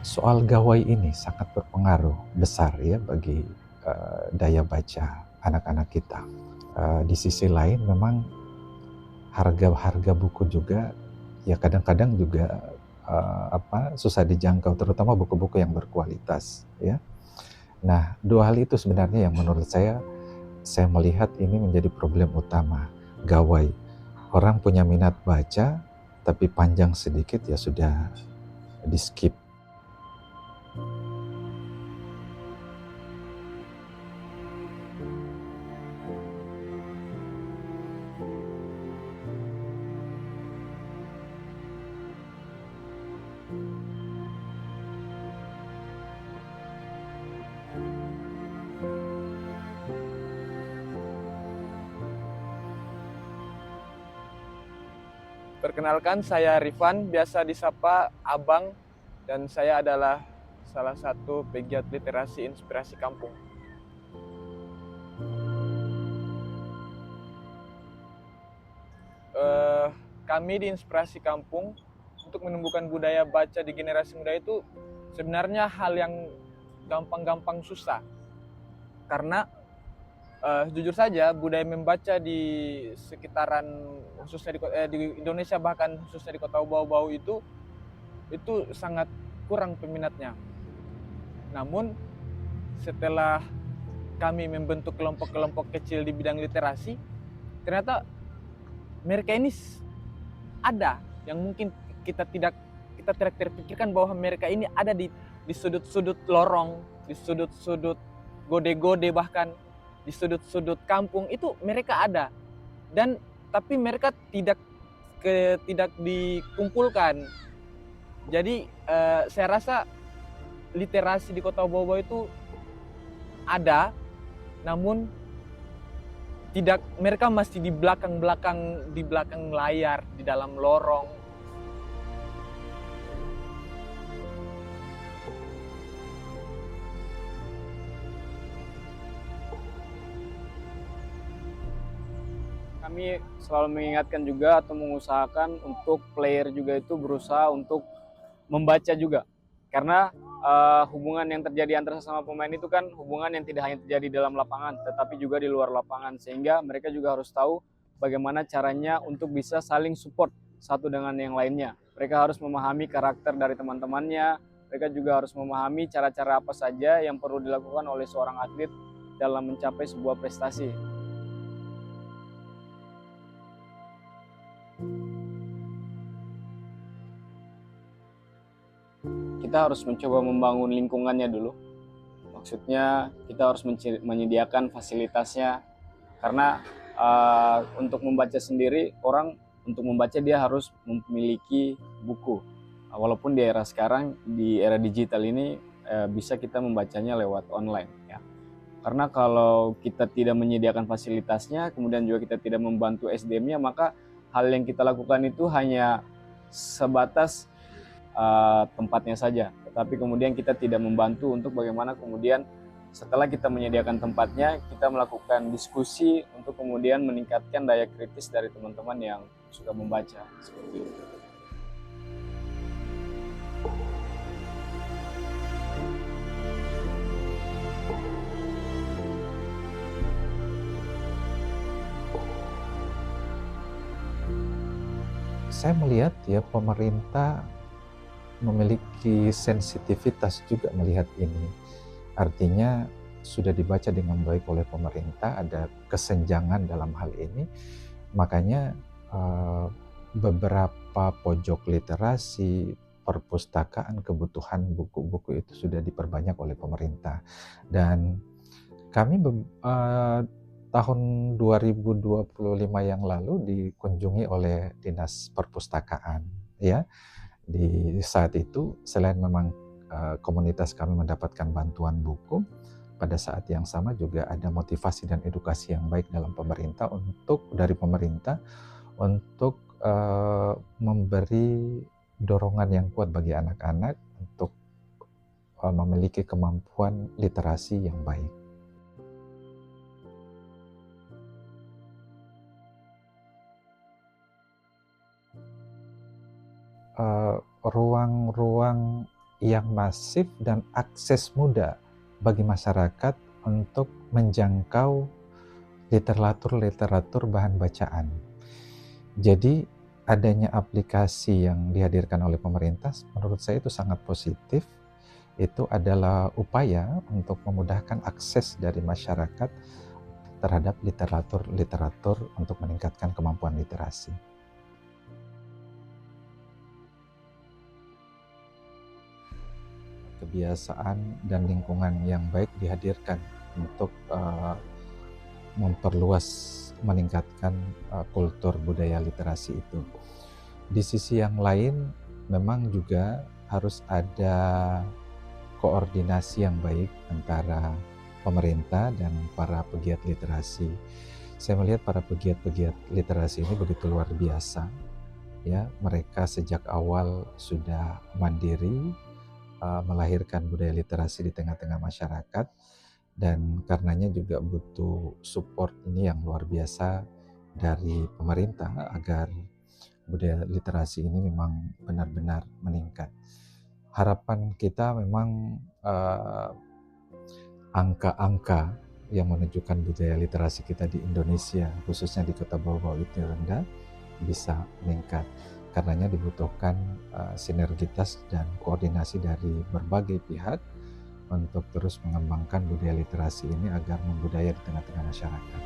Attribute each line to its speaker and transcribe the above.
Speaker 1: Soal gawai ini sangat berpengaruh besar ya bagi daya baca anak-anak kita. Di sisi lain memang harga-harga buku juga ya kadang-kadang juga susah dijangkau, terutama buku-buku yang berkualitas ya. Nah, dua hal itu sebenarnya yang menurut saya melihat ini menjadi problem utama. Gawai, orang punya minat baca tapi panjang sedikit ya sudah di skip.
Speaker 2: Perkenalkan, saya Rifan, biasa disapa Abang, dan saya adalah salah satu pegiat literasi inspirasi kampung. Kami di Inspirasi Kampung untuk menumbuhkan budaya baca di generasi muda itu sebenarnya hal yang gampang-gampang susah, karena jujur saja budaya membaca di sekitaran khususnya di Indonesia, bahkan khususnya di kota Bau-Bau itu sangat kurang peminatnya. Namun setelah kami membentuk kelompok-kelompok kecil di bidang literasi, ternyata mereka ini ada yang mungkin kita tidak terpikirkan bahwa mereka ini ada di sudut-sudut lorong, di sudut-sudut gode-gode, bahkan di sudut-sudut kampung itu mereka ada. Dan tapi mereka tidak dikumpulkan. Jadi saya rasa literasi di Kota Bau itu ada, namun tidak, mereka masih di belakang layar, di dalam lorong. Kami selalu mengingatkan juga atau mengusahakan untuk player juga itu berusaha untuk membaca juga, karena hubungan yang terjadi antara sesama pemain itu kan hubungan yang tidak hanya terjadi dalam lapangan tetapi juga di luar lapangan, sehingga mereka juga harus tahu bagaimana caranya untuk bisa saling support satu dengan yang lainnya. Mereka harus memahami karakter dari teman-temannya, mereka juga harus memahami cara-cara apa saja yang perlu dilakukan oleh seorang atlet dalam mencapai sebuah prestasi. Kita harus mencoba membangun lingkungannya dulu. Maksudnya kita harus menyediakan fasilitasnya, karena untuk membaca sendiri, orang untuk membaca dia harus memiliki buku. Walaupun di era sekarang, di era digital ini bisa kita membacanya lewat online ya. Karena kalau kita tidak menyediakan fasilitasnya, kemudian juga kita tidak membantu SDM-nya, maka hal yang kita lakukan itu hanya sebatas tempatnya saja. Tetapi kemudian kita tidak membantu untuk bagaimana kemudian setelah kita menyediakan tempatnya, kita melakukan diskusi untuk kemudian meningkatkan daya kritis dari teman-teman yang suka membaca, seperti itu.
Speaker 1: Saya melihat ya pemerintah memiliki sensitivitas juga melihat ini. Artinya sudah dibaca dengan baik oleh pemerintah, ada kesenjangan dalam hal ini. Makanya beberapa pojok literasi, perpustakaan, kebutuhan buku-buku itu sudah diperbanyak oleh pemerintah. Dan kami tahun 2025 yang lalu dikunjungi oleh Dinas Perpustakaan ya. Di saat itu selain memang komunitas kami mendapatkan bantuan buku, pada saat yang sama juga ada motivasi dan edukasi yang baik dari pemerintah untuk memberi dorongan yang kuat bagi anak-anak untuk memiliki kemampuan literasi yang baik. Ruang-ruang yang masif dan akses mudah bagi masyarakat untuk menjangkau literatur-literatur bahan bacaan. Jadi adanya aplikasi yang dihadirkan oleh pemerintah menurut saya itu sangat positif. Itu adalah upaya untuk memudahkan akses dari masyarakat terhadap literatur-literatur untuk meningkatkan kemampuan literasi. Kebiasaan dan lingkungan yang baik dihadirkan untuk memperluas, meningkatkan kultur budaya literasi itu. Di sisi yang lain, memang juga harus ada koordinasi yang baik antara pemerintah dan para pegiat literasi. Saya melihat para pegiat-pegiat literasi ini begitu luar biasa. Ya, mereka sejak awal sudah mandiri, melahirkan budaya literasi di tengah-tengah masyarakat, dan karenanya juga butuh support ini yang luar biasa dari pemerintah agar budaya literasi ini memang benar-benar meningkat. Harapan kita memang angka-angka yang menunjukkan budaya literasi kita di Indonesia, khususnya di Kota Bau-Bau itu rendah, bisa meningkat. Karenanya dibutuhkan sinergitas dan koordinasi dari berbagai pihak untuk terus mengembangkan budaya literasi ini agar membudaya di tengah-tengah masyarakat.